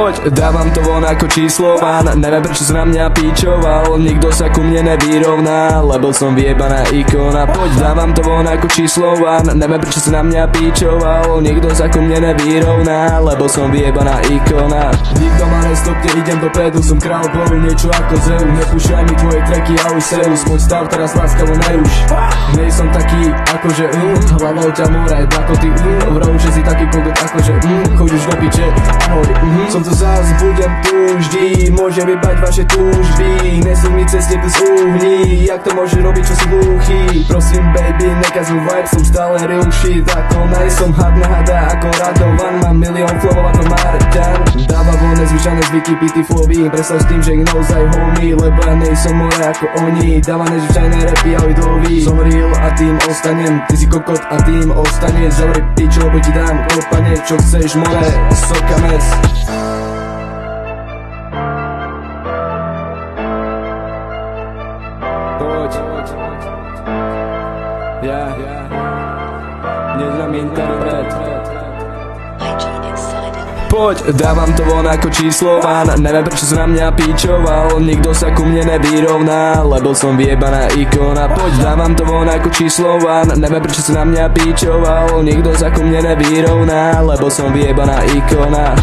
Poď, dávam to von ako číslovan. Neviem prečo sa na mňa píčoval, nikto sa ku mne nevyrovná, lebo som vyjebaná ikona. Poď, dávam to von ako číslovan. Neviem prečo sa na mňa píčoval, nikto sa ku mne nevyrovná, lebo som vyjebaná ikona. Nikto ma nestopne, idem dopredu, som král boru, niečo ako Zeus. Nepúšťaj mi tvoje tracky a už serus, môj stav teraz láskavo neruš. Nej som taký akože hlavou ťa more, ako ty v rouče si taký kokot akože chodíš do piče, ahoj. Som tu zás, budem tu vždy, môže vybať vaše túžby, nesú mi cez tebe z uhlí, jak to môže robiť, čo si hluchý. Prosím baby, nekaz mu vibe, som stále real shit ako nice, som had na hada ako Radovan, mám milión flowov ako Marťan. Dáva von nezvyčajné zvyky, pity flowy, predstav s tým, že ich naozaj homie, lebo ja nejsom more ako oni, dáva nezvyčajné rapy a idoloví. Som real a tým ostanem, ty si kokot a tým ostaneš, zavri pičo, lebo ti dám kopanie, čo chceš more, soka mes. Poď, ja, neznám interpret. Poď, dávam to von ako číslovan. Neviem prečo sa na mňa píčoval, nikto sa ku mne nevyrovná, lebo som vyjebaná ikona. Poď, dávam to von ako číslovan. Neviem prečo sa na mňa píčoval, nikto sa ku mne nevyrovná, lebo som vyjebaná ikona.